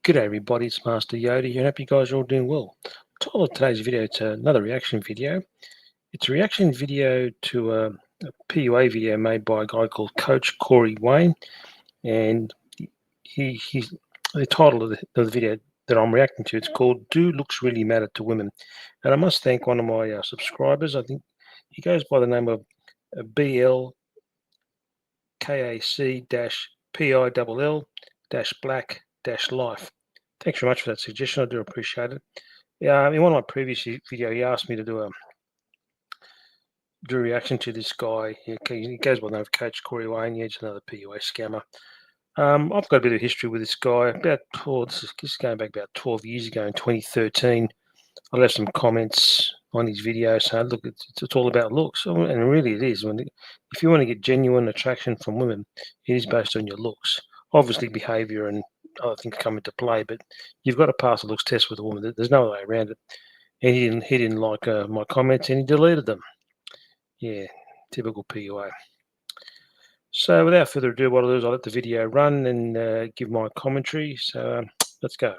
G'day everybody, it's Master Yoda here, and hope you guys are all doing well. Title of today's video, it's another reaction video. It's a reaction video to a PUA video made by a guy called Coach Corey Wayne, and he's the title of the video that I'm reacting to, it's called Do Looks Really Matter to Women? And I must thank one of my subscribers. I think he goes by the name of Blkac-pill-Black-Life. Thanks very much for that suggestion. I do appreciate it. In one of my previous videos, he asked me to do a reaction to this guy. He goes by the name of Coach Corey Wayne. He's another PUA scammer. I've got a bit of history with this guy. This is going back about 12 years ago in 2013. I left some comments on his video saying, look, it's all about looks. And really it is. If you want to get genuine attraction from women, it is based on your looks. Obviously behavior and other things come into play, but you've got to pass a looks test with a woman. There's no way around it. And he didn't like my comments, and he deleted them. Yeah, typical PUA. So without further ado, what I'll do is I'll let the video run and give my commentary. So let's go.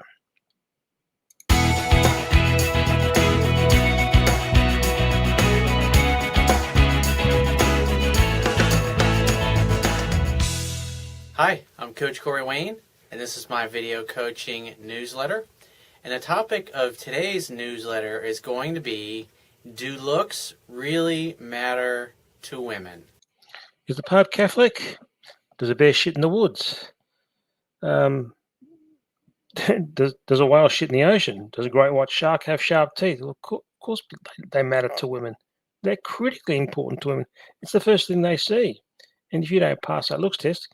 Hi, I'm Coach Corey Wayne, and this is my video coaching newsletter. And the topic of today's newsletter is going to be, do looks really matter to women? Is the Pope Catholic? Does a bear shit in the woods? Does a whale shit in the ocean? Does a great white shark have sharp teeth? Well, of course they matter to women. They're critically important to women. It's the first thing they see. And if you don't pass that looks test,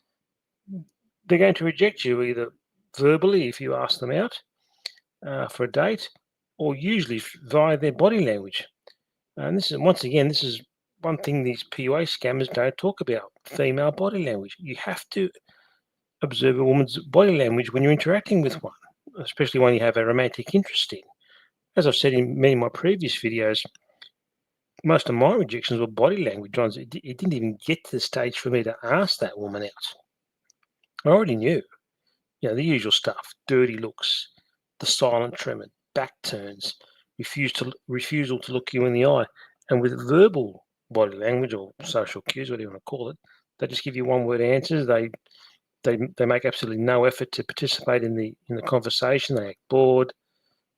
they're going to reject you either verbally if you ask them out for a date, or usually via their body language. And this is one thing these PUA scammers don't talk about: female body language. You have to observe a woman's body language when you're interacting with one, especially when you have a romantic interest in. As I've said in many of my previous videos, most of my rejections were body language ones. It didn't even get to the stage for me to ask that woman out. I already knew, the usual stuff: dirty looks, the silent tremor, back turns, refusal to look you in the eye. And with verbal body language or social cues, whatever you want to call it, they just give you one-word answers. They make absolutely no effort to participate in the conversation. They act bored.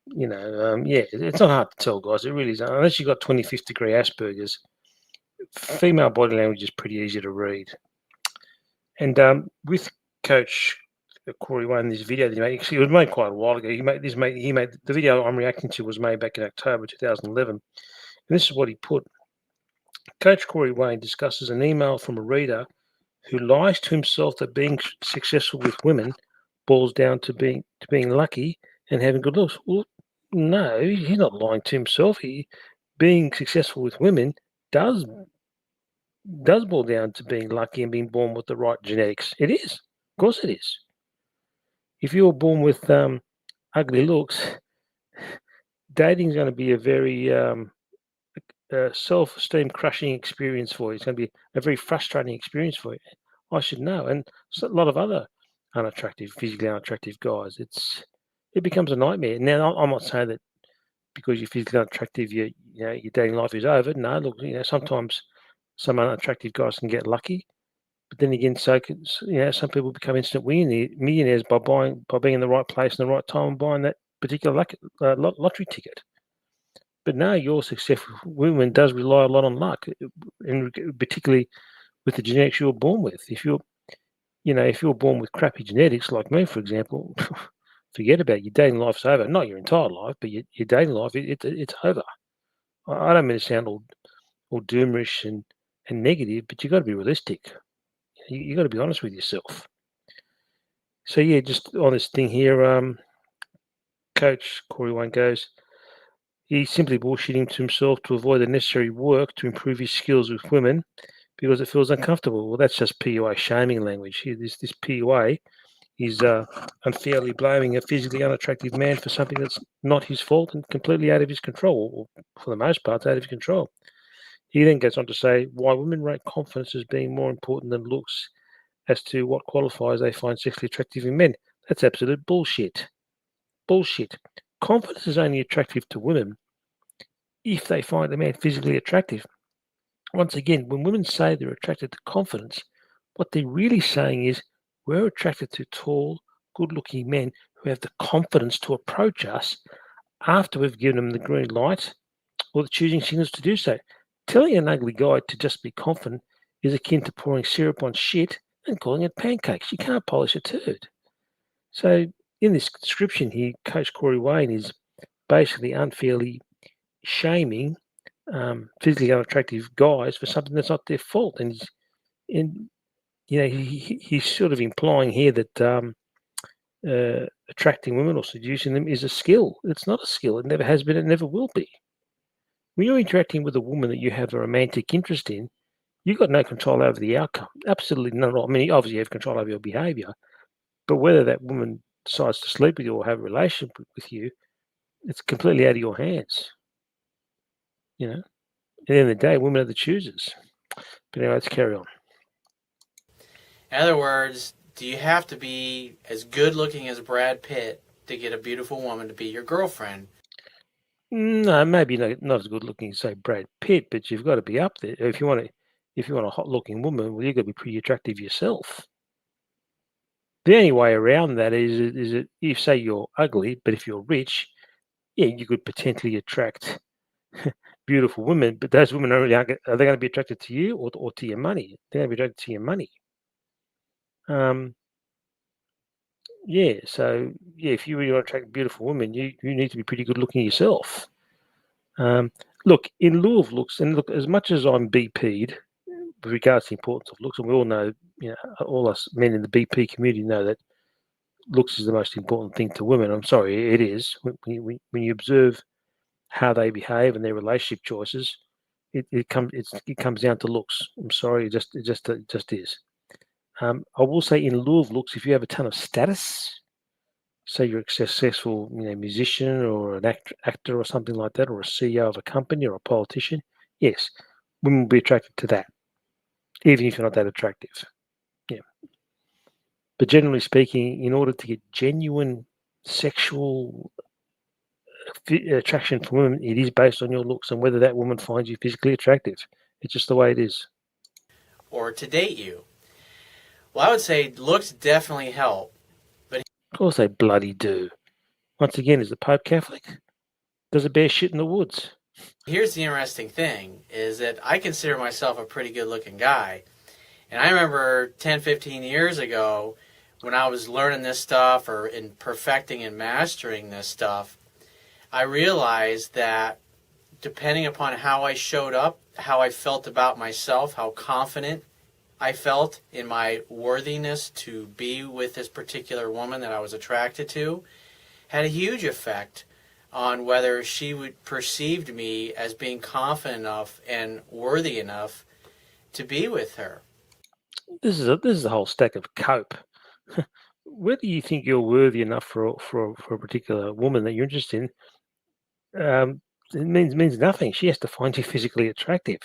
It's not hard to tell, guys. It really is. Unless you've got 25th degree Asperger's, female body language is pretty easy to read. And with Coach Corey Wayne, this video that he made, it was made quite a while ago. The video I'm reacting to was made back in October 2011, and this is what he put. Coach Corey Wayne discusses an email from a reader who lies to himself that being successful with women boils down to being lucky and having good looks. Well, no, he's not lying to himself. Being successful with women does boil down to being lucky and being born with the right genetics. It is. Of course it is. If you're born with ugly looks, dating is going to be a very self-esteem crushing experience for you. It's going to be a very frustrating experience for you. I should know. And a lot of other physically unattractive guys, it becomes a nightmare. Now, I'm not saying that because you're physically unattractive, your dating life is over. No, look, sometimes some unattractive guys can get lucky. But then again, some people become instant millionaires by being in the right place in the right time and buying that particular lottery ticket. But no, your successful women does rely a lot on luck, and particularly with the genetics you're born with. If you're born with crappy genetics like me, for example, forget about it. Your dating life's over. Not your entire life, but your dating life, it's over. I don't mean to sound all doomerish and negative, but you've got to be realistic. You got to be honest with yourself. So just on this thing here, Coach Corey Wayne goes, he's simply bullshitting to himself to avoid the necessary work to improve his skills with women because it feels uncomfortable. Well, that's just PUA shaming language. This PUA is unfairly blaming a physically unattractive man for something that's not his fault and completely out of his control, or for the most part, out of his control. He then goes on to say why women rate confidence as being more important than looks as to what qualifiers they find sexually attractive in men. That's absolute bullshit. Bullshit. Confidence is only attractive to women if they find a man physically attractive. Once again, when women say they're attracted to confidence, what they're really saying is we're attracted to tall, good looking men who have the confidence to approach us after we've given them the green light or the choosing signals to do so. Telling an ugly guy to just be confident is akin to pouring syrup on shit and calling it pancakes. You can't polish a turd. So, in this description here, Coach Corey Wayne is basically unfairly shaming physically unattractive guys for something that's not their fault. And he's sort of implying here that attracting women or seducing them is a skill. It's not a skill. It never has been. It never will be. When you're interacting with a woman that you have a romantic interest in, you've got no control over the outcome. Absolutely none at all. I mean, obviously you have control over your behaviour, but whether that woman decides to sleep with you or have a relationship with you, it's completely out of your hands. At the end of the day, women are the choosers. But anyway, let's carry on. In other words, do you have to be as good looking as Brad Pitt to get a beautiful woman to be your girlfriend? No, maybe not as good looking as say Brad Pitt, but you've got to be up there. If you want a hot looking woman, well, you've got to be pretty attractive yourself. The only way around that is that if say you're ugly, but if you're rich, yeah, you could potentially attract beautiful women, but those women are they going to be attracted to you or to your money? They're going to be attracted to your money. So if you really want to attract beautiful women, you need to be pretty good looking yourself. Look, in lieu of looks, and look, as much as I'm BP'd with regards to the importance of looks, and we all know, all us men in the BP community know that looks is the most important thing to women. I'm sorry, it is. When you observe how they behave and their relationship choices, it comes down to looks. I'm sorry, it just is. I will say, in lieu of looks, if you have a ton of status, say you're a successful, musician or an actor or something like that, or a CEO of a company or a politician, yes, women will be attracted to that, even if you're not that attractive. Yeah. But generally speaking, in order to get genuine sexual attraction from women, it is based on your looks and whether that woman finds you physically attractive. It's just the way it is. Or to date you? Well, I would say looks definitely help. But Of course they bloody do. Once again, is the Pope Catholic? Does it bear shit in the woods? here's the interesting thing, is that I consider myself a pretty good looking guy. And I remember 10, 15 years ago when I was learning this stuff or in perfecting and mastering this stuff, I realized that depending upon how I showed up, how I felt about myself, how confident I felt in my worthiness to be with this particular woman that I was attracted to, had a huge effect on whether she would perceived me as being confident enough and worthy enough to be with her. This is a whole stack of cope. Whether you think you're worthy enough for a particular woman that you're interested in, it means nothing. She has to find you physically attractive.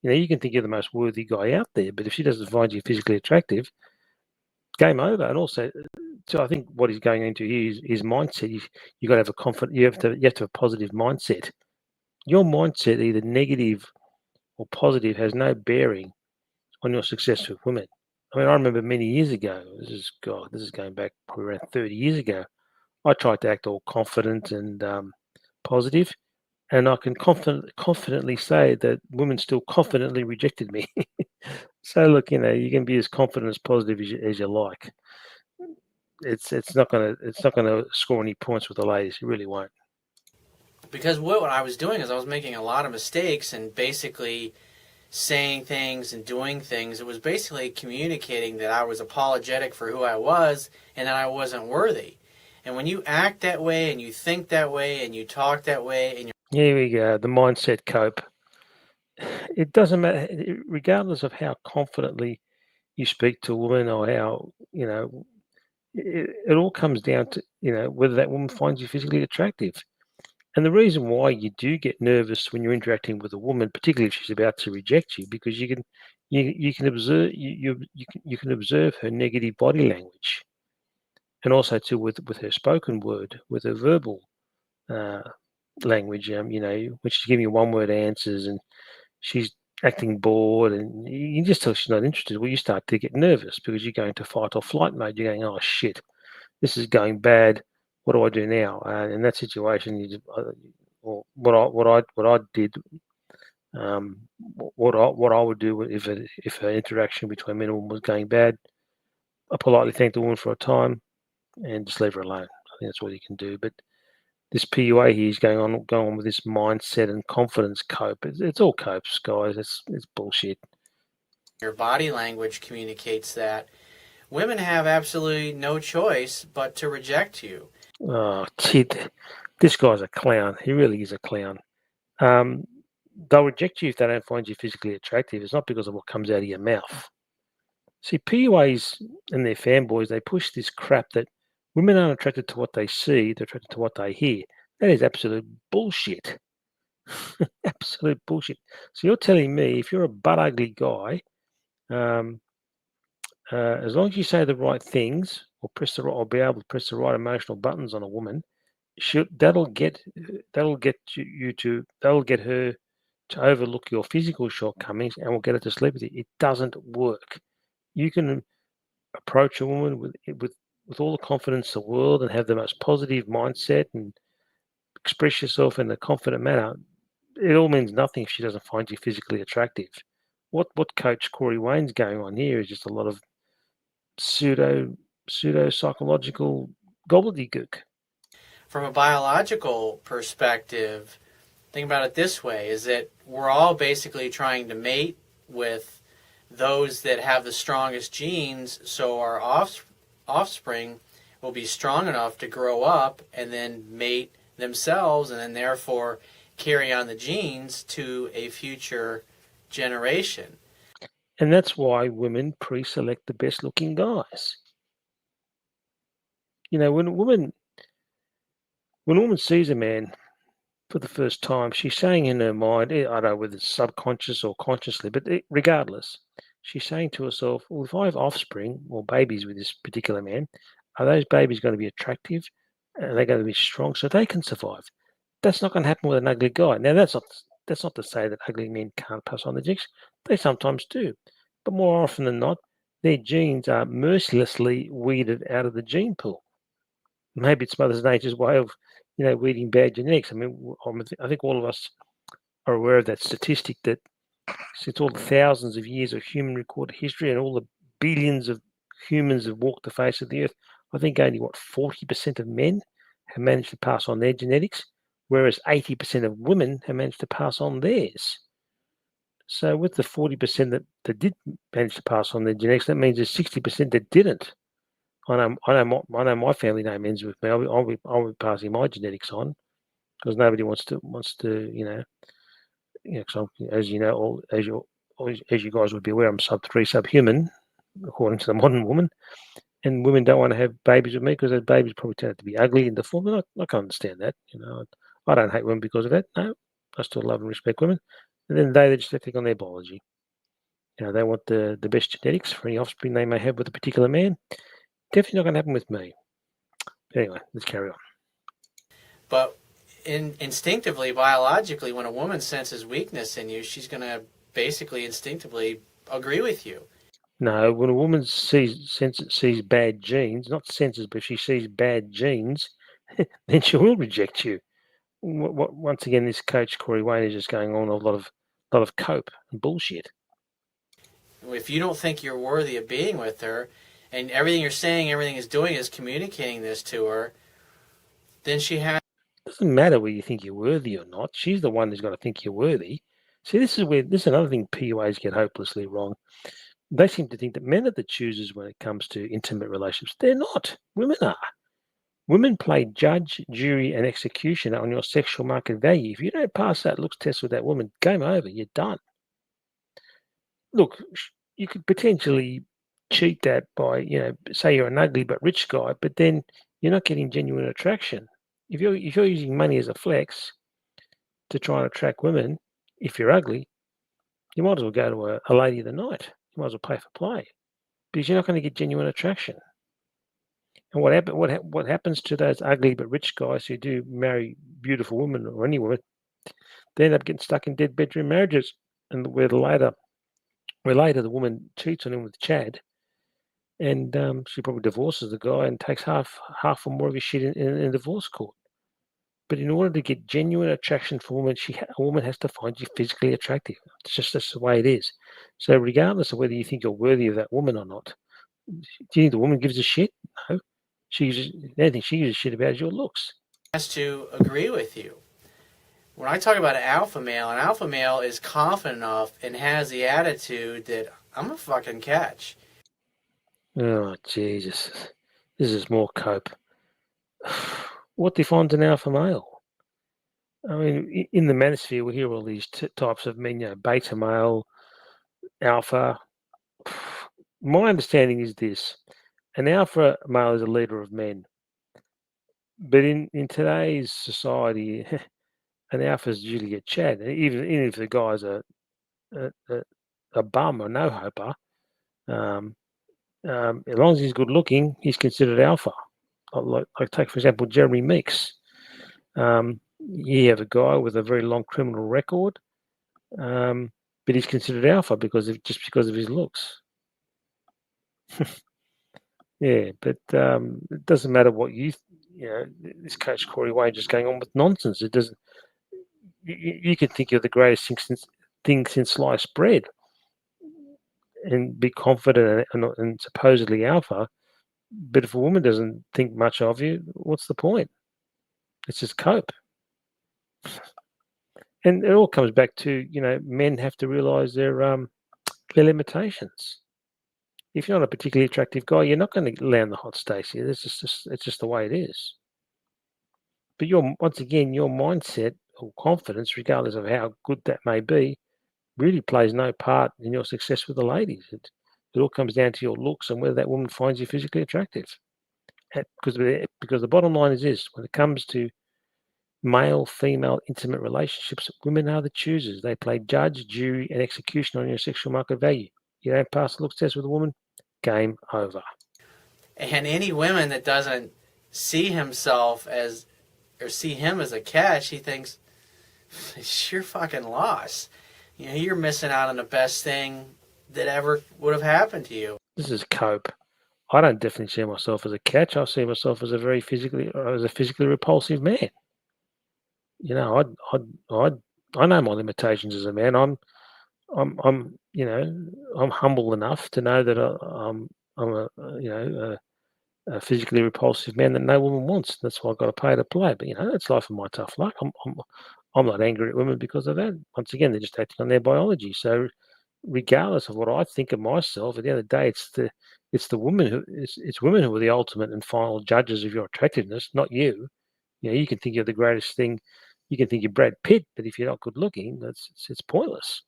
You can think you're the most worthy guy out there, but if she doesn't find you physically attractive, game over. And also, so I think what he's going into here is mindset. You got to have a confident. You have to have a positive mindset. Your mindset, either negative or positive, has no bearing on your success with women. I mean, I remember many years ago. This is going back probably around 30 years ago. I tried to act all confident and positive, and I can confidently say that women still confidently rejected me. So look, you can be as confident as positive as you like. It's not gonna score any points with the ladies. It really won't. Because what I was doing is I was making a lot of mistakes and basically saying things and doing things. It was basically communicating that I was apologetic for who I was and that I wasn't worthy. And when you act that way and you think that way and you talk that way and Here we go. The mindset cope. It doesn't matter, regardless of how confidently you speak to a woman or how it all comes down to whether that woman finds you physically attractive. And the reason why you do get nervous when you're interacting with a woman, particularly if she's about to reject you, because you can observe you can observe her negative body language, and also too with her spoken word, with her verbal language. When she's giving you one-word answers and she's acting bored, and you can just tell she's not interested. Well, you start to get nervous because you're going to fight or flight mode. You're going, oh shit, this is going bad. What do I do now? In that situation, or what I did, what I would do if an interaction between men and women was going bad, I politely thank the woman for her time and just leave her alone. I think that's all you can do. But this PUA here is going on with this mindset and confidence cope. It's all copes, guys. It's bullshit. Your body language communicates that. Women have absolutely no choice but to reject you. Oh, kid, this guy's a clown. He really is a clown. They'll reject you if they don't find you physically attractive. It's not because of what comes out of your mouth. See, PUAs and their fanboys, they push this crap that women aren't attracted to what they see, they're attracted to what they hear. That is absolute bullshit. Absolute bullshit. So you're telling me if you're a butt ugly guy, um, as long as you say the right things or be able to press the right emotional buttons on a woman, that'll get her to overlook your physical shortcomings and will get her to sleep with you. It doesn't work. You can approach a woman with all the confidence in the world and have the most positive mindset and express yourself in a confident manner. It all means nothing if she doesn't find you physically attractive. What Coach Corey Wayne's going on here is just a lot of pseudo psychological gobbledygook. From a biological perspective, think about it this way, is that we're all basically trying to mate with those that have the strongest genes, so our offspring will be strong enough to grow up and then mate themselves and then therefore carry on the genes to a future generation. And that's why women pre-select the best looking guys. When a woman sees a man for the first time, she's saying in her mind, I don't know whether it's subconscious or consciously, but regardless, she's saying to herself, well, if I have offspring or babies with this particular man, are those babies going to be attractive? Are they going to be strong so they can survive? That's not going to happen with an ugly guy. Now, that's not to say that ugly men can't pass on the genes. They sometimes do. But more often than not, their genes are mercilessly weeded out of the gene pool. Maybe it's Mother Nature's way of, weeding bad genetics. I mean, I think all of us are aware of that statistic that since all the thousands of years of human recorded history and all the billions of humans have walked the face of the earth, I think only 40% of men have managed to pass on their genetics, whereas 80% of women have managed to pass on theirs. So with the 40% that did manage to pass on their genetics, that means there's 60% that didn't. I know my family name ends with me. I'll be passing my genetics on because nobody wants to cause as you know, as you guys would be aware, I'm sub-3 subhuman according to the modern woman, and women don't want to have babies with me because those babies probably turn out to be ugly and deformed. And I can understand that. I don't hate women because of that. No, I still love and respect women. And then they just think on their biology. They want the best genetics for any offspring they may have with a particular man. Definitely not going to happen with me. Anyway, let's carry on. But instinctively, biologically, when a woman senses weakness in you, she's going to basically instinctively agree with you. No, when a woman sees bad genes, not senses, but she sees bad genes, then she will reject you. Once again, this coach Corey Wayne is just going on a lot of cope and bullshit. If you don't think you're worthy of being with her, and everything you're saying, everything is doing is communicating this to her, then she has. It doesn't matter whether you think you're worthy or not. She's the one who's got to think you're worthy. See, this is another thing PUAs get hopelessly wrong. They seem to think that men are the choosers when it comes to intimate relationships. They're not. Women are. Women play judge, jury, and executioner on your sexual market value. If you don't pass that looks test with that woman, game over. You're done. Look, you could potentially cheat that by, say you're an ugly but rich guy, but then you're not getting genuine attraction. If you're using money as a flex to try and attract women, if you're ugly, you might as well go to a lady of the night. You might as well pay for play because you're not going to get genuine attraction. And what happens to those ugly but rich guys who do marry beautiful women or any woman? They end up getting stuck in dead bedroom marriages, and where later the woman cheats on him with Chad, and she probably divorces the guy and takes half or more of his shit in divorce court. But in order to get genuine attraction for women, a woman has to find you physically attractive. It's just that's the way it is. So regardless of whether you think you're worthy of that woman or not, do you think the woman gives a shit? No. The only thing she gives a shit about is your looks. Has to agree with you. When I talk about an alpha male is confident enough and has the attitude that I'm a fucking catch. Oh, Jesus. This is more cope. What defines an alpha male? I mean, in the manosphere, we hear all these types of men, beta male, alpha. My understanding is this. An alpha male is a leader of men. But in today's society, an alphas usually get Chad. Even if the guy's a bum or no hoper, as long as he's good looking, he's considered alpha. Like take, for example, Jeremy Meeks. You have a guy with a very long criminal record, but he's considered alpha because of his looks. Yeah, but it doesn't matter what this Coach Corey Wayne just going on with nonsense. It doesn't. You can think you're the greatest thing since sliced bread, and be confident and supposedly alpha. But if a woman doesn't think much of you, what's the point? It's just cope. And it all comes back to, men have to realize their limitations. If you're not a particularly attractive guy, you're not going to land the hot Stacey. It's just the way it is. But once again, your mindset or confidence, regardless of how good that may be, really plays no part in your success with the ladies. It all comes down to your looks and whether that woman finds you physically attractive. Because the bottom line is this: when it comes to male-female intimate relationships, women are the choosers. They play judge, jury, and execution on your sexual market value. You don't pass the looks test with a woman, game over. And any woman that doesn't see himself as, or see him as a catch, he thinks, you're fucking lost. You're missing out on the best thing that ever would have happened to you. This is cope. I don't definitely see myself as a catch. I see myself as a physically repulsive man. I know my limitations as a man. I'm humble enough to know that I'm a physically repulsive man that no woman wants. That's why I've got to pay to play. But that's life of my tough luck. I'm not angry at women because of that. Once again, they're just acting on their biology. So regardless of what I think of myself, at the end of the day, it's women who are the ultimate and final judges of your attractiveness, not you. You can think you're the greatest thing. You can think you're Brad Pitt, but if you're not good looking, it's pointless.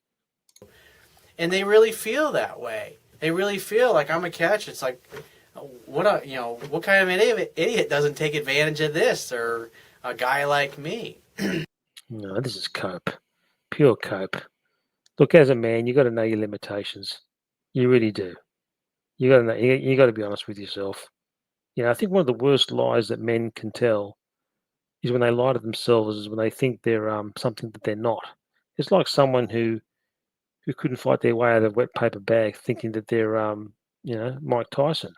And they really feel that way. They really feel like I'm a catch. It's like, what kind of an idiot doesn't take advantage of this, or a guy like me? No, this is cope, pure cope. Look, as a man, you got to know your limitations. You really do. You got to know. You got to be honest with yourself. I think one of the worst lies that men can tell is when they lie to themselves, is when they think they're something that they're not. It's like someone who couldn't fight their way out of a wet paper bag, thinking that they're Mike Tyson.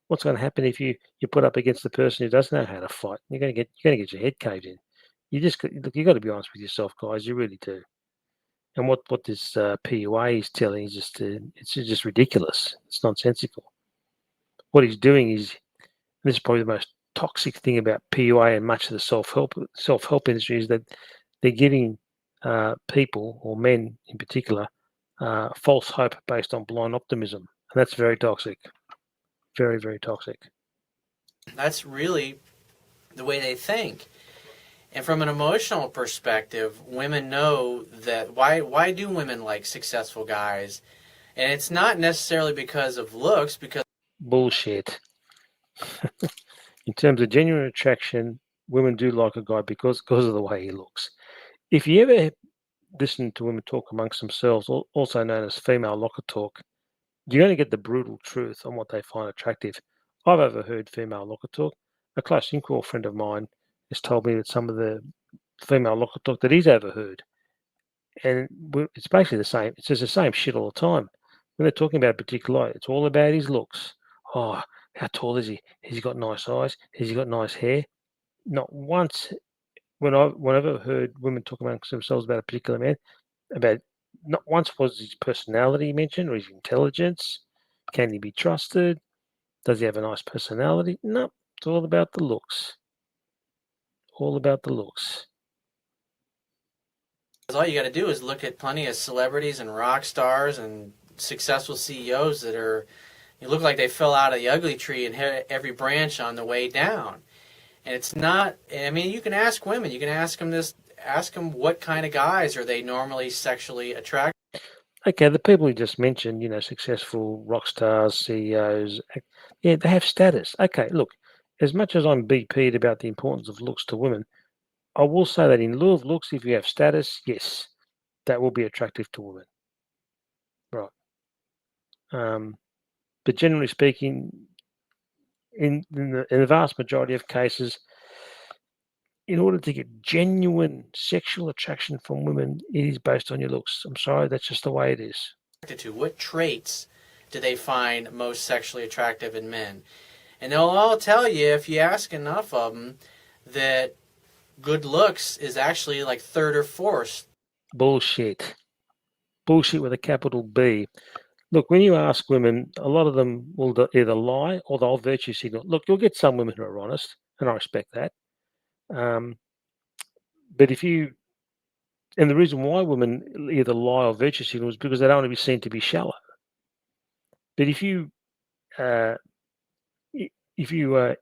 What's going to happen if you put up against the person who doesn't know how to fight? You're going to get your head caved in. You got to be honest with yourself, guys. You really do. And what this PUA is telling is it's just ridiculous. It's nonsensical. What he's doing is, this is probably the most toxic thing about PUA and much of the self-help industry, is that they're giving people, or men in particular, false hope based on blind optimism, and that's very toxic. Very, very toxic. That's really the way they think. And from an emotional perspective, women know that why do women like successful guys? And it's not necessarily because of looks, because bullshit. In terms of genuine attraction, women do like a guy because of the way he looks. If you ever listen to women talk amongst themselves, also known as female locker talk, you're going to get the brutal truth on what they find attractive. I've overheard female locker talk. A close in-call friend of mine has told me that some of the female locker talk that he's overheard, and it's basically the same. It's just the same shit all the time. When they're talking about a particular guy, it's all about his looks. Oh, how tall is he? Has he got nice eyes? Has he got nice hair? Not once whenever I've heard women talk amongst themselves about a particular man, about not once was his personality mentioned or his intelligence. Can he be trusted? Does he have a nice personality? No, it's all about the looks. All about the looks. All you got to do is look at plenty of celebrities and rock stars and successful CEOs that are, you look like they fell out of the ugly tree and hit every branch on the way down. And it's not, I mean, you can ask women, you can ask them what kind of guys are they normally sexually attracted. Okay, the people you just mentioned, successful rock stars, CEOs, yeah, they have status. Okay, look, as much as I'm BP'd about the importance of looks to women, I will say that in lieu of looks, if you have status, yes, that will be attractive to women. Right. But generally speaking, in the vast majority of cases, in order to get genuine sexual attraction from women, it is based on your looks. I'm sorry, that's just the way it is. To what traits do they find most sexually attractive in men? And they'll all tell you, if you ask enough of them, that good looks is actually like third or fourth. Bullshit. Bullshit with a capital B. Look, when you ask women, a lot of them will either lie or they'll virtue signal. Look, you'll get some women who are honest, and I respect that. But and the reason why women either lie or virtue signal is because they don't want to be seen to be shallow. But if you uh,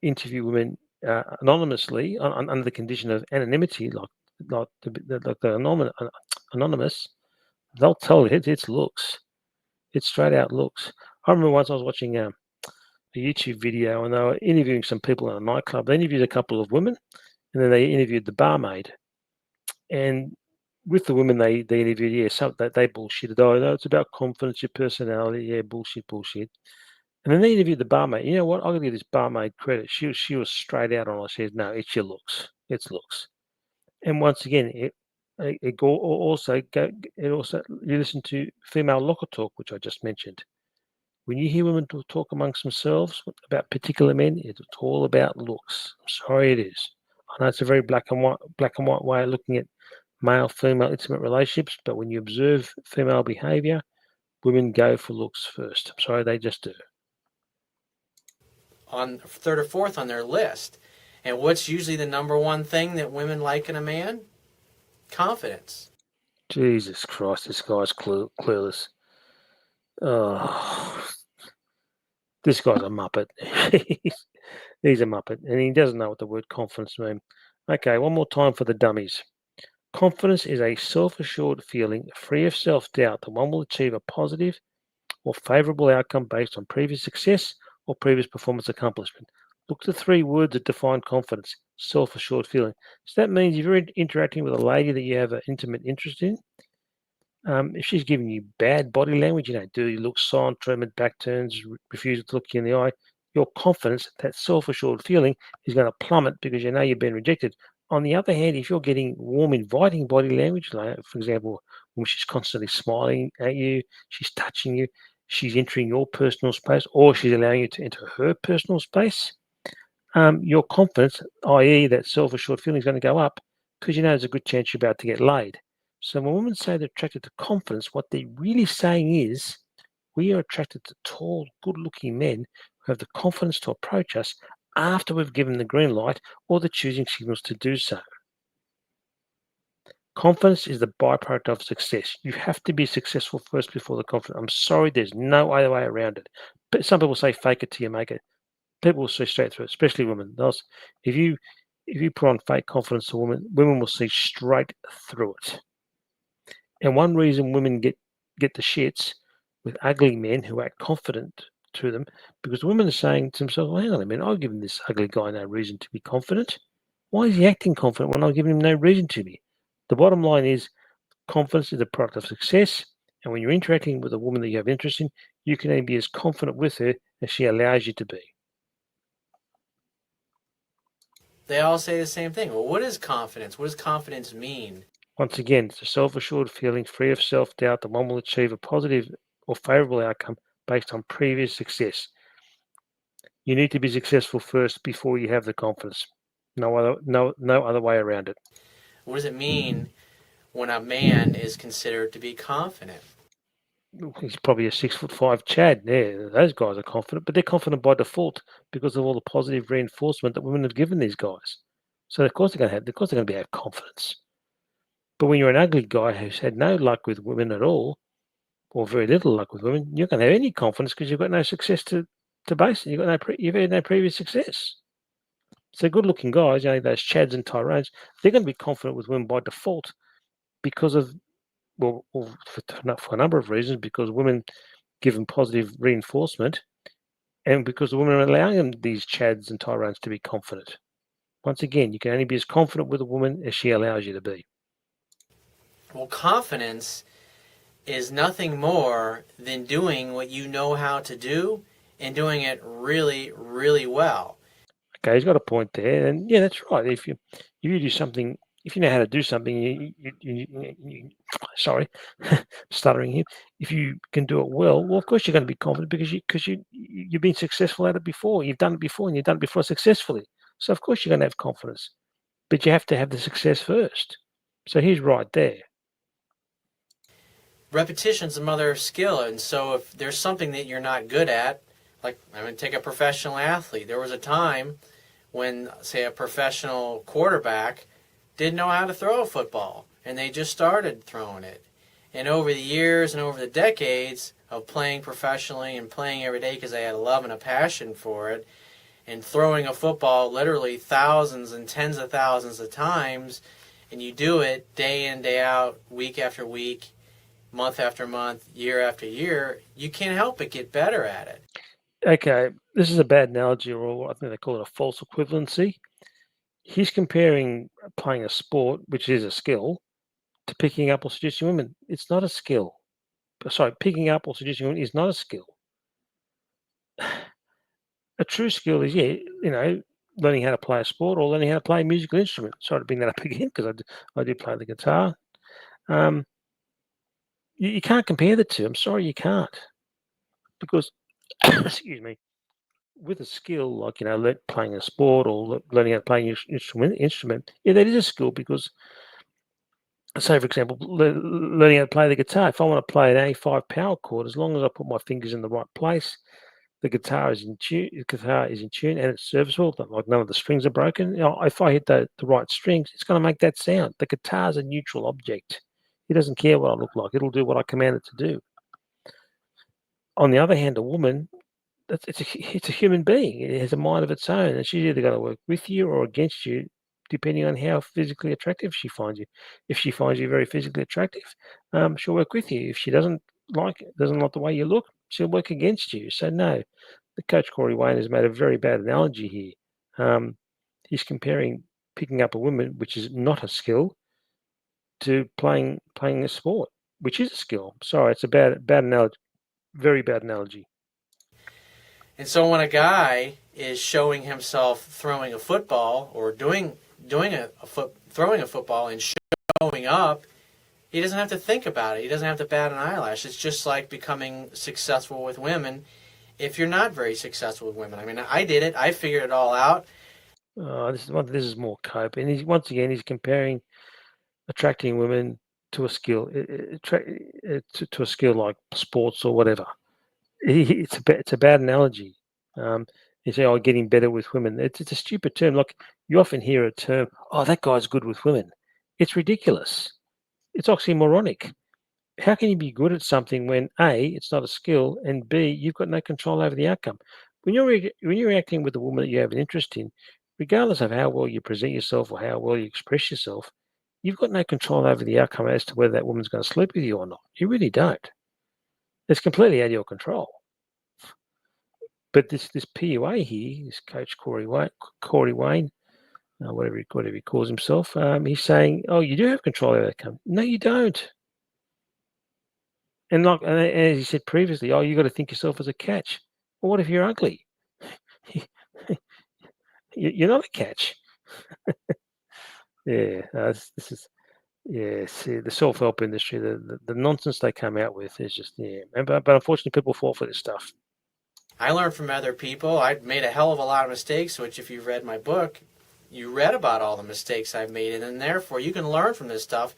interview women anonymously under the condition of anonymity, like the anonymous, they'll tell you it's looks. It's straight out looks. I remember once I was watching a YouTube video and they were interviewing some people in a nightclub. They interviewed a couple of women and then they interviewed the barmaid. And with the women they interviewed, yeah, they bullshitted. Oh, no, it's about confidence, your personality. Yeah, bullshit. And then they interviewed the barmaid. You know what? I'm gonna give this barmaid credit. She was straight out on it. She said, "No, it's your looks. It's looks." And once again, it also you listen to female locker talk, which I just mentioned. When you hear women talk amongst themselves about particular men, it's all about looks. I'm sorry, it is. I know it's a very black and white way of looking at male-female intimate relationships, but when you observe female behaviour, women go for looks first. I'm sorry, they just do. On third or fourth on their list. And what's usually the number one thing that women like in a man? Confidence. Jesus Christ, this guy's clueless. Oh, this guy's a muppet. He's a muppet, and he doesn't know what the word confidence means. Okay, one more time for the dummies. Confidence is a self-assured feeling, free of self-doubt, that one will achieve a positive or favourable outcome based on previous success or previous performance accomplishment. Look at the three words that define confidence: self-assured feeling. So that means if you're interacting with a lady that you have an intimate interest in, if she's giving you bad body language, dirty looks, silent treatment, back turns, refusal to look you in the eye, your confidence, that self-assured feeling, is going to plummet because you know you've been rejected. On the other hand, if you're getting warm, inviting body language, like for example, when she's constantly smiling at you, she's touching you, she's entering your personal space, or she's allowing you to enter her personal space, your confidence, i.e., that self-assured feeling, is going to go up because you know there's a good chance you're about to get laid. So when women say they're attracted to confidence, what they're really saying is we are attracted to tall, good-looking men who have the confidence to approach us after we've given the green light or the choosing signals to do so. Confidence is the byproduct of success. You have to be successful first before the confidence. I'm sorry, there's no other way around it. But some people say fake it till you make it. People will see straight through it, especially women. If you put on fake confidence to women, women will see straight through it. And one reason women get the shits with ugly men who act confident to them, because women are saying to themselves, well, hang on a minute, I've given this ugly guy no reason to be confident. Why is he acting confident when I've given him no reason to be? The bottom line is confidence is a product of success. And when you're interacting with a woman that you have interest in, you can only be as confident with her as she allows you to be. they all say the same thing. Well, what is confidence? What does confidence mean? Once again, it's a self-assured feeling free of self-doubt that one will achieve a positive or favorable outcome based on previous success. You need to be successful first before you have the confidence. No other way around it. What does it mean when a man is considered to be confident? He's probably a 6'5" Chad. Yeah, those guys are confident, but they're confident by default because of all the positive reinforcement that women have given these guys. So of course they're going to have confidence. But when you're an ugly guy who's had no luck with women at all, or very little luck with women, you're going to have any confidence because you've got no success to base it. You've had no previous success. So good-looking guys, those Chads and Tyrones, they're going to be confident with women by default because of for a number of reasons. Because women give them positive reinforcement, and because the women are allowing them, these Chads and Tyrones, to be confident. Once again, you can only be as confident with a woman as she allows you to be. Well, confidence is nothing more than doing what you know how to do and doing it really, really well. Okay, he's got a point there, and yeah, that's right. If you do something, if you know how to do something, sorry, stuttering here. If you can do it well, of course you're going to be confident because you've been successful at it before. You've done it before, and you've done it before successfully. So of course you're going to have confidence, but you have to have the success first. So he's right there. Repetition's the mother of skill, and so if there's something that you're not good at, like take a professional athlete. There was a time when, say, a professional quarterback didn't know how to throw a football, and they just started throwing it. And over the years and over the decades of playing professionally and playing every day because they had a love and a passion for it, and throwing a football literally thousands and tens of thousands of times, and you do it day in, day out, week after week, month after month, year after year, you can't help but get better at it. Okay, this is a bad analogy, or I think they call it a false equivalency. He's comparing playing a sport, which is a skill, to picking up or seducing women. It's not a skill. Sorry, picking up or seducing women is not a skill. A true skill is, learning how to play a sport or learning how to play a musical instrument. Sorry to bring that up again because I do play the guitar. You can't compare the two. I'm sorry, you can't. Because, excuse me, with a skill like, playing a sport or learning how to play an instrument, yeah, that is a skill because, say, for example, learning how to play the guitar. If I want to play an A5 power chord, as long as I put my fingers in the right place, the guitar is in tune. The guitar is in tune and it's serviceable. Like none of the strings are broken. If I hit the right strings, it's going to make that sound. The guitar is a neutral object. It doesn't care what I look like. It'll do what I command it to do. On the other hand, a woman, it's a human being. It has a mind of its own, and she's either going to work with you or against you, depending on how physically attractive she finds you. If she finds you very physically attractive, she'll work with you. If she doesn't like the way you look, she'll work against you. So no, the coach Corey Wayne has made a very bad analogy here. He's comparing picking up a woman, which is not a skill, to playing a sport, which is a skill. Sorry, it's a bad analogy, very bad analogy. And so when a guy is showing himself throwing a football or throwing a football and showing up, he doesn't have to think about it. He doesn't have to bat an eyelash. It's just like becoming successful with women if you're not very successful with women. I mean, I did it. I figured it all out. This is more cope, and he's comparing attracting women to a skill, to a skill like sports or whatever. It's a bad analogy. You say, "Oh, getting better with women." It's a stupid term. Like you often hear a term, "Oh, that guy's good with women." It's ridiculous. It's oxymoronic. How can you be good at something when A, it's not a skill, and B, you've got no control over the outcome? When you're acting with a woman that you have an interest in, regardless of how well you present yourself or how well you express yourself, you've got no control over the outcome as to whether that woman's going to sleep with you or not. You really don't. It's completely out of your control. But this PUA here, this coach Corey Wayne, whatever he calls himself, he's saying, "Oh, you do have control over the outcome." No, you don't. And as he said previously, "Oh, you got to think yourself as a catch." Well, what if you're ugly? You're not a catch. Yeah, this is yeah. See, the self-help industry, the nonsense they come out with is just yeah. But unfortunately, people fall for this stuff. I learned from other people. I made a hell of a lot of mistakes, which if you've read my book, you read about all the mistakes I've made, and then therefore you can learn from this stuff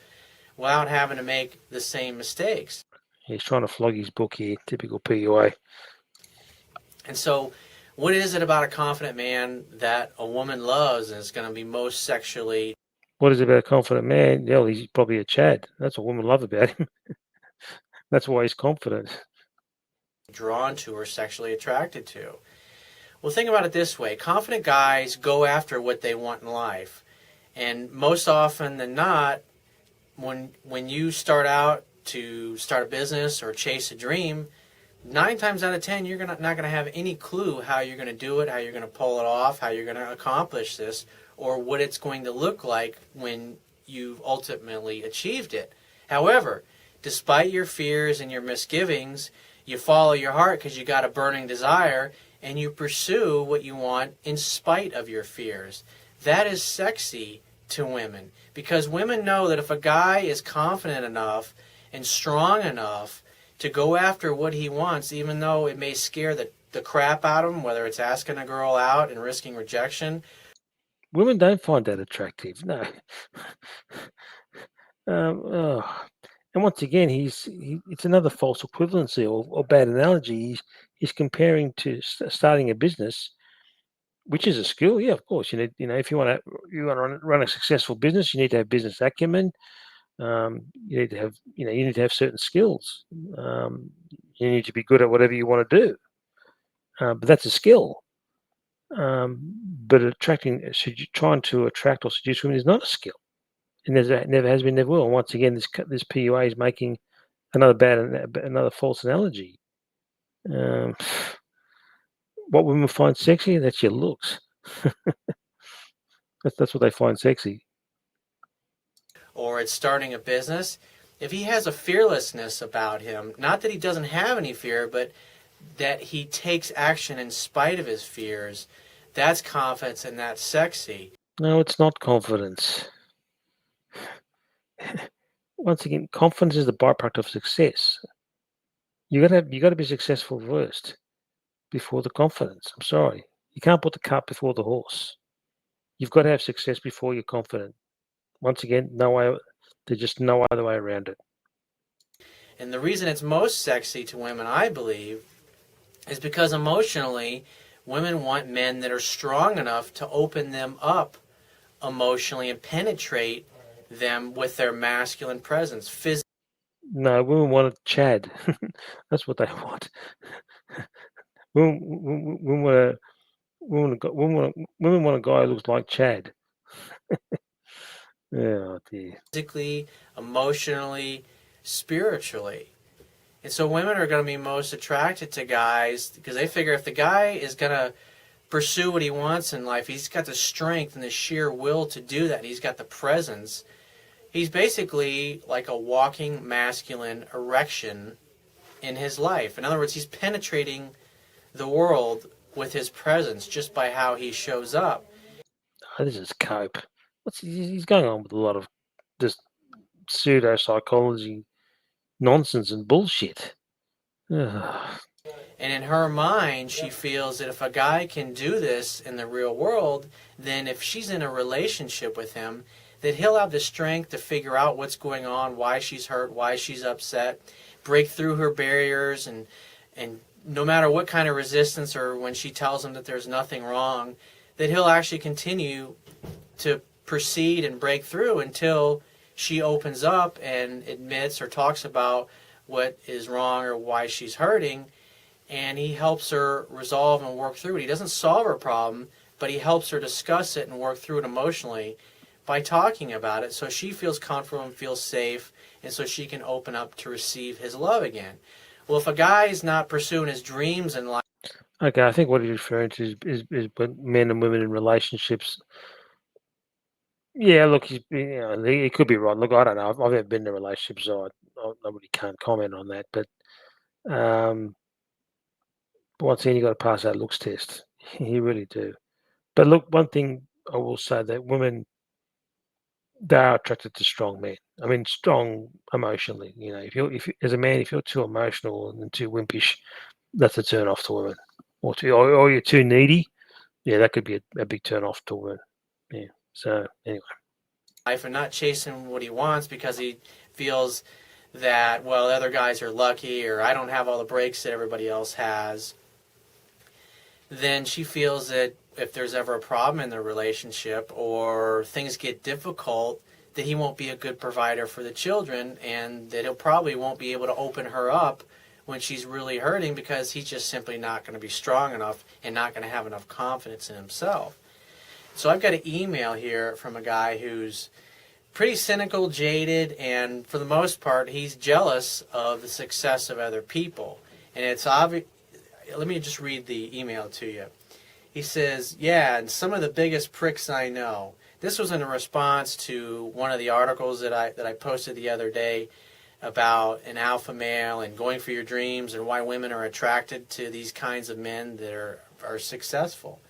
without having to make the same mistakes. He's trying to flog his book here, typical PUA. And so, what is it about a confident man that a woman loves and is going to be most sexually What is it about a confident man? Yeah, he's probably a Chad. That's what women love about him. That's why he's confident. drawn to or sexually attracted to? Well, think about it this way. Confident guys go after what they want in life. And most often than not, when you start out to start a business or chase a dream, 9 times out of 10, you're not going to have any clue how you're going to do it, how you're going to pull it off, how you're going to accomplish this, or what it's going to look like when you've ultimately achieved it. However, despite your fears and your misgivings, you follow your heart because you got a burning desire and you pursue what you want in spite of your fears. That is sexy to women because women know that if a guy is confident enough and strong enough to go after what he wants, even though it may scare the crap out of him, whether it's asking a girl out and risking rejection. Women don't find that attractive. No. Oh. And once again, it's another false equivalency or bad analogy. He's comparing to starting a business, which is a skill. Yeah, of course. If you want to run a successful business, you need to have business acumen. You need to have certain skills. You need to be good at whatever you want to do. But that's a skill. But trying to attract or seduce women is not a skill. It never has been, never will. And once again, this PUA is making another false analogy. Um, what women find sexy, that's your looks. That's what they find sexy. Or it's starting a business. If he has a fearlessness about him, not that he doesn't have any fear, but that he takes action in spite of his fears, that's confidence and that's sexy. No, it's not confidence. Once again, confidence is the byproduct of success. You got to be successful first before the confidence. I'm sorry, you can't put the cart before the horse. You've got to have success before you're confident. Once again, no way. There's just no other way around it. And the reason it's most sexy to women, I believe, is because emotionally, women want men that are strong enough to open them up emotionally and penetrate them with their masculine presence. No, women want a Chad. That's what they want. Women want women want a guy who looks like Chad. Oh dear. Physically, emotionally, spiritually. And so women are going to be most attracted to guys because they figure if the guy is going to pursue what he wants in life, he's got the strength and the sheer will to do that. He's got the presence. He's basically like a walking masculine erection in his life. In other words, he's penetrating the world with his presence just by how he shows up. Oh, this is cope. He's going on with a lot of just pseudo psychology nonsense and bullshit. Ugh. And in her mind, she feels that if a guy can do this in the real world, then if she's in a relationship with him, that he'll have the strength to figure out what's going on, why she's hurt, why she's upset, break through her barriers, and no matter what kind of resistance or when she tells him that there's nothing wrong, that he'll actually continue to proceed and break through until she opens up and admits or talks about what is wrong or why she's hurting, and he helps her resolve and work through it. He doesn't solve her problem, but he helps her discuss it and work through it emotionally by talking about it so she feels comfortable and feels safe, and so she can open up to receive his love again. Well, if a guy is not pursuing his dreams in life, Okay, I think what he's referring to is when men and women in relationships. Yeah, look, he could be right. Look, I don't know. I've never been in a relationship, so I really can't comment on that. But um, once again, you got to pass that looks test. You really do. But look, one thing I will say that women, they are attracted to strong men. I mean, strong emotionally. If you as a man, if you're too emotional and too wimpish, that's a turn off to women. Or you're too needy. Yeah, that could be a big turn off to women. Yeah. So anyway. Life and not chasing what he wants because he feels that, well, other guys are lucky or I don't have all the breaks that everybody else has, then she feels that if there's ever a problem in the relationship or things get difficult, that he won't be a good provider for the children and that he'll probably won't be able to open her up when she's really hurting because he's just simply not going to be strong enough and not going to have enough confidence in himself. So I've got an email here from a guy who's pretty cynical, jaded, and for the most part, he's jealous of the success of other people. And it's obvious. Let me just read the email to you. He says, yeah, and some of the biggest pricks I know. This was in response to one of the articles that I posted the other day about an alpha male and going for your dreams and why women are attracted to these kinds of men that are successful.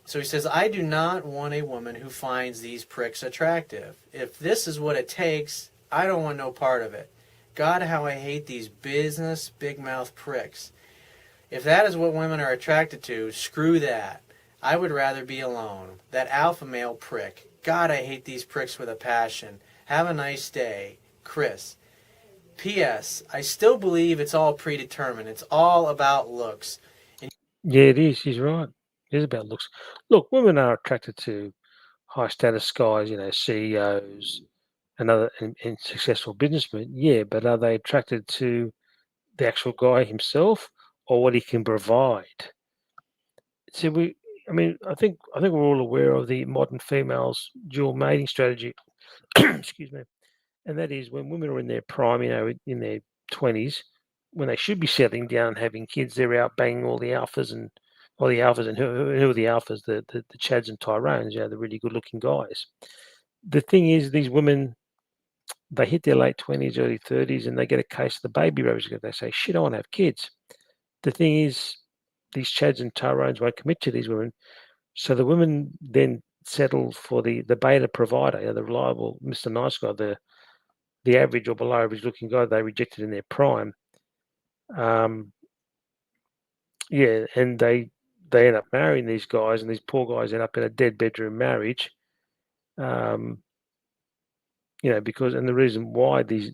So he says, I do not want a woman who finds these pricks attractive. If this is what it takes, I don't want no part of it. God, how I hate these business, big mouth pricks. If that is what women are attracted to, screw that. I would rather be alone. That alpha male prick. God, I hate these pricks with a passion. Have a nice day. Chris. P.S. I still believe it's all predetermined. It's all about looks. Yeah, it is. He's right. It is about looks. Look, women are attracted to high status guys, CEOs and successful businessmen. Yeah, but are they attracted to the actual guy himself or what he can provide? See, I think we're all aware of the modern females' dual mating strategy. Excuse me, and that is when women are in their prime, in their 20s, when they should be settling down and having kids, they're out banging all the alphas and who are the alphas? The Chads and Tyrones, the really good looking guys. The thing is, these women, they hit their late 20s, early 30s, and they get a case of the baby rabbits because they say, shit, I want to have kids. The thing is, these Chads and Tyrones won't commit to these women. So the women then settle for the beta provider, the reliable Mr. Nice Guy, the average or below average looking guy they rejected in their prime. Um, and they end up marrying these guys, and these poor guys end up in a dead bedroom marriage. Um, because and the reason why these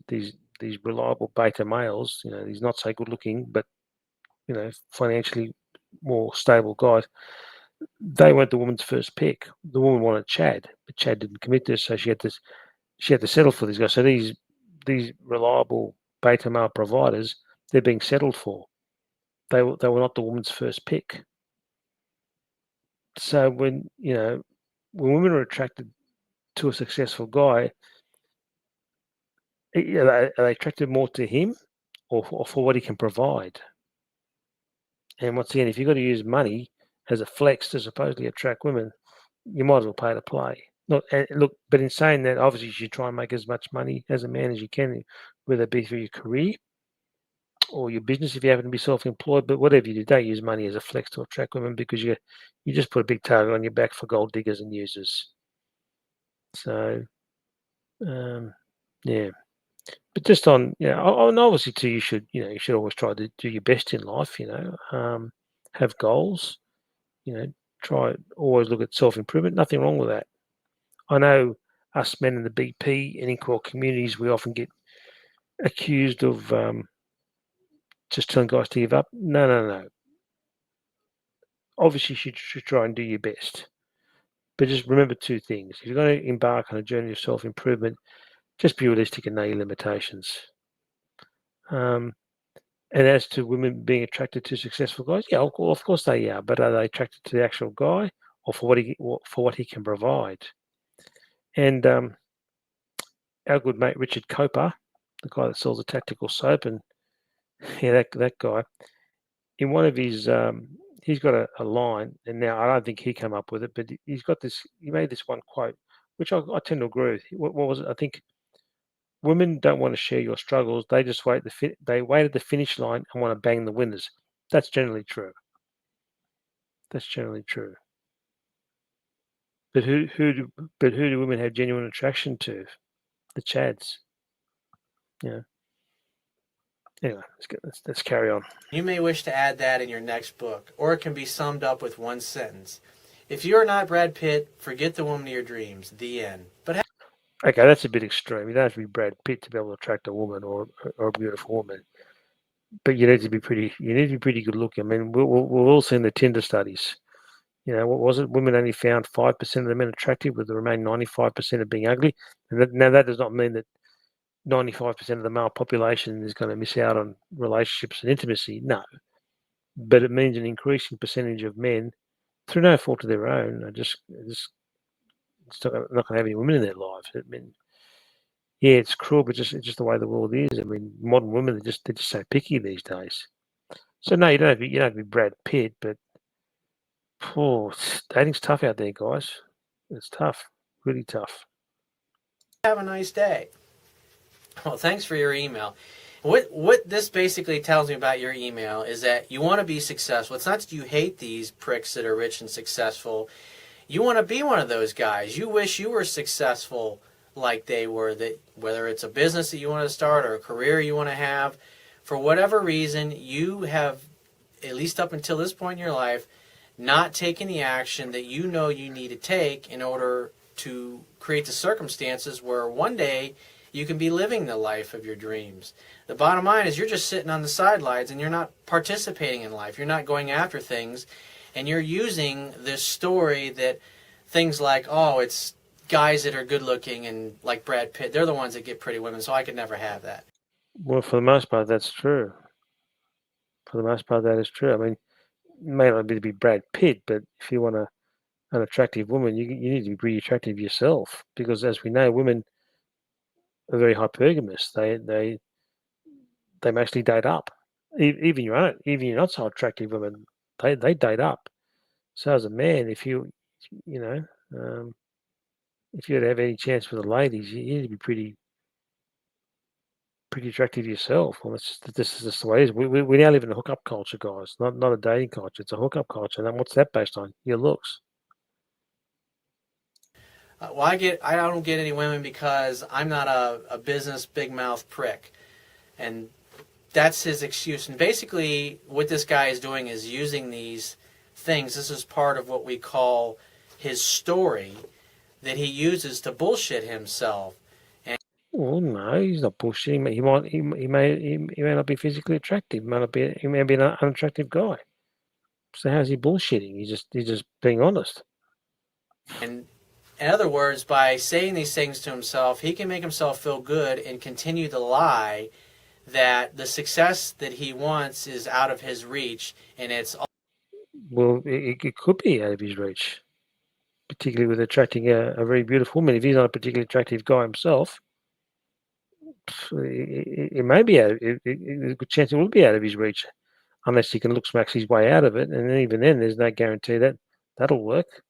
reliable beta males, these not so good looking, but financially more stable guys, they weren't the woman's first pick. The woman wanted Chad, but Chad didn't commit to her, so she had to settle for these guys. So these reliable beta male providers, they're being settled for. They were not the woman's first pick. So when women are attracted to a successful guy, are they attracted more to him or for what he can provide? And once again, if you've got to use money as a flex to supposedly attract women, you might as well pay to play. Look, but in saying that, obviously you should try and make as much money as a man as you can, whether it be through your career or your business if you happen to be self-employed. But whatever you do, don't use money as a flex to attract women because you just put a big target on your back for gold diggers and users. So, yeah. But just on, and obviously too, you should always try to do your best in life. Have goals. Try always look at self-improvement. Nothing wrong with that. I know us men in the BP and equal communities, we often get accused of just telling guys to give up. No, no, no. Obviously, you should try and do your best. But just remember two things. If you're going to embark on a journey of self-improvement, just be realistic and know your limitations. And as to women being attracted to successful guys, yeah, of course they are. But are they attracted to the actual guy or for what he can provide? And our good mate Richard Coper, the guy that sells the tactical soap, and that guy, in one of his, he's got a line, and now I don't think he came up with it, but he's got this. He made this one quote, which I tend to agree with. What was it? I think women don't want to share your struggles. They just they wait at the finish line and want to bang the winners. That's generally true. That's generally true. But who do women have genuine attraction to? The Chads. Yeah. Anyway, let's carry on. You may wish to add that in your next book, or it can be summed up with one sentence. If you are not Brad Pitt, forget the woman of your dreams. The end. But Okay, that's a bit extreme. You don't have to be Brad Pitt to be able to attract a woman or a beautiful woman. But you need to be pretty. You need to be pretty good looking. I mean, we've all seen the Tinder studies. You know, what was it? Women only found 5% of the men attractive, with the remaining 95% of being ugly. And now that does not mean that 95% of the male population is going to miss out on relationships and intimacy. No, but it means an increasing percentage of men, through no fault of their own, are just not going to have any women in their lives. I mean, yeah, it's cruel, but it's just the way the world is. I mean, modern women they're just so picky these days. So no, you don't have to be Brad Pitt, but dating's tough out there, guys. It's tough, really tough. have a nice day. Well, thanks for your email. What this basically tells me about your email is that you want to be successful. It's not that you hate these pricks that are rich and successful. You want to be one of those guys. You wish you were successful like they were. That whether it's a business that you want to start or a career you want to have, for whatever reason, you have, at least up until this point in your life, not taken the action that you know you need to take in order to create the circumstances where one day you can be living the life of your dreams. The bottom line is you're just sitting on the sidelines and you're not participating in life. You're not going after things, and you're using this story that things like, oh, it's guys that are good looking and like Brad Pitt, they're the ones that get pretty women, so I could never have that. Well, for the most part, that's true. For the most part, that is true. I mean, it may not be Brad Pitt, but if you want an attractive woman, you need to be pretty attractive yourself, because, as we know, women are very hypergamous. They mostly date up. Even your not so attractive women, they date up. So as a man, you know, um, if you have any chance with the ladies, you need to be pretty attractive yourself. Well, this is just the way it is. We now live in a hookup culture, guys. Not a dating culture. It's a hookup culture. And what's that based on? Your looks. Well, I don't get any women because I'm not a business big mouth prick, and that's his excuse. And basically, what this guy is doing is using these things. This is part of what we call his story that he uses to bullshit himself. Well, no, he's not bullshitting. He may not be physically attractive. He may be an unattractive guy. So how's he bullshitting? He's just being honest. And in other words, by saying these things to himself, he can make himself feel good and continue to lie that the success that he wants is out of his reach, and it's all. Well, it could be out of his reach, particularly with attracting a very beautiful woman. If he's not a particularly attractive guy himself, it may be there's a good chance it will be out of his reach, unless he can look smacks his way out of it. And even then, there's no guarantee that that'll work.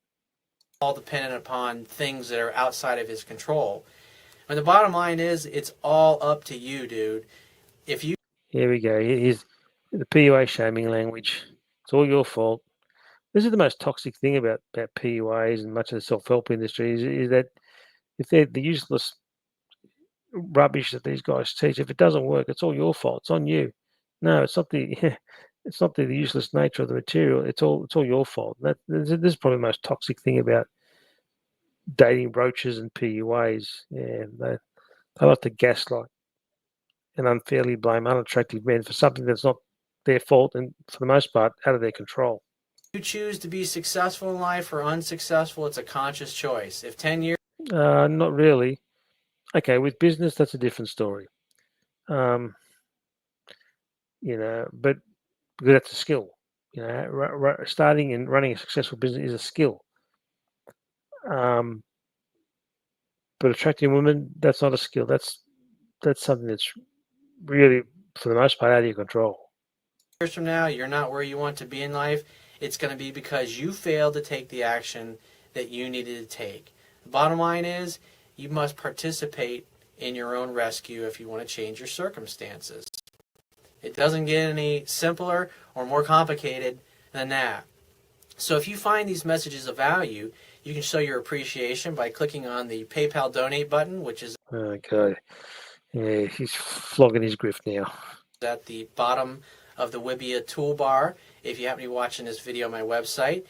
All dependent upon things that are outside of his control. And the bottom line is, it's all up to you, dude. If you Here we go. Here's the PUA shaming language. It's all your fault. This is the most toxic thing about PUAs and much of the self-help industry is that if they're the useless rubbish that these guys teach, if it doesn't work, it's all your fault. It's on you. No, it's not the it's not the useless nature of the material. It's all your fault. This is probably the most toxic thing about dating broaches and PUAs. Yeah, they like to gaslight and unfairly blame unattractive men for something that's not their fault and, for the most part, out of their control. choose to be successful in life or unsuccessful, it's a conscious choice. If 10 years. Not really. Okay, with business, that's a different story. Um, but because that's a skill. Starting and running a successful business is a skill. But attracting women, that's not a skill. That's something that's really, for the most part, out of your control. Years from now, you're not where you want to be in life, it's going to be because you failed to take the action that you needed to take. The bottom line is, you must participate in your own rescue if you want to change your circumstances. It doesn't get any simpler or more complicated than that. So if you find these messages of value, You can show your appreciation by clicking on the PayPal donate button, which is Okay. Yeah, he's flogging his grift now. at the bottom of the Wibia toolbar. If you happen to be watching this video on my website,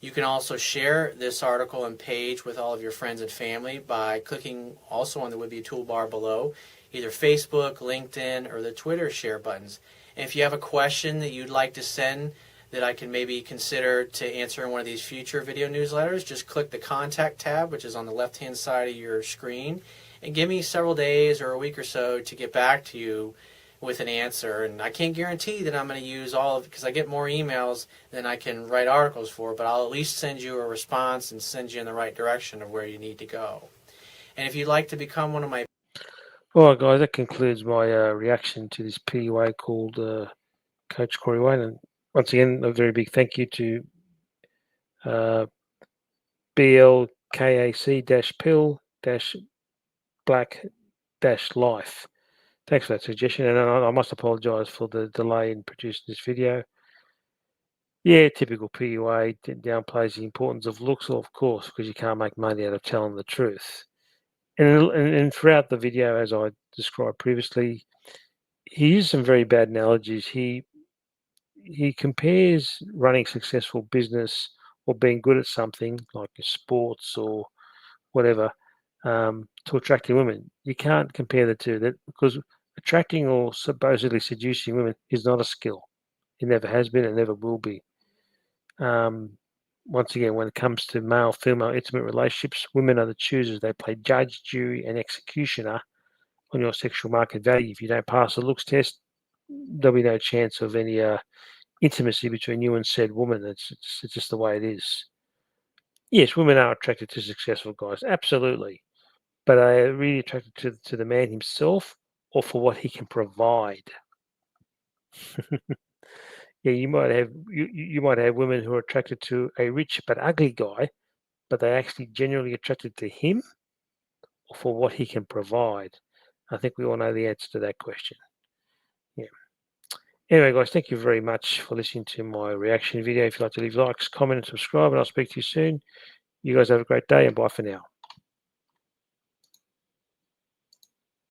you can also share this article and page with all of your friends and family by clicking also on the Wibia toolbar below, either Facebook, LinkedIn, or the Twitter share buttons. And if you have a question that you'd like to send that I can maybe consider to answer in one of these future video newsletters, just click the contact tab, which is on the left-hand side of your screen, and give me several days or a week or so to get back to you with an answer. And I can't guarantee that I'm going to use all of it because I get more emails than I can write articles for, but I'll at least send you a response and send you in the right direction of where you need to go. And if you'd like to become one of my... All right, guys, that concludes my reaction to this PUA called Coach Corey Wayne. And once again, a very big thank you to Blkac-pill-Black-Life. Thanks for that suggestion, and I must apologise for the delay in producing this video. Yeah, typical PUA downplays the importance of looks, of course, because you can't make money out of telling the truth. And throughout the video, as I described previously, he used some very bad analogies. He compares running successful business or being good at something like sports or whatever to attracting women. You can't compare the two, that because attracting or supposedly seducing women is not a skill. It never has been and never will be. Once again, when it comes to male-female intimate relationships, women are the choosers. They play judge, jury, and executioner on your sexual market value. If you don't pass the looks test, there'll be no chance of any intimacy between you and said woman. It's just the way it is. Yes, women are attracted to successful guys, absolutely, but are they really attracted to the man himself or for what he can provide? Yeah, you might have women who are attracted to a rich but ugly guy, but they're actually genuinely attracted to him or for what he can provide. I think we all know the answer to that question. Yeah. Anyway, guys, thank you very much for listening to my reaction video. If you'd like to leave likes, comment, and subscribe, and I'll speak to you soon. You guys have a great day, and bye for now.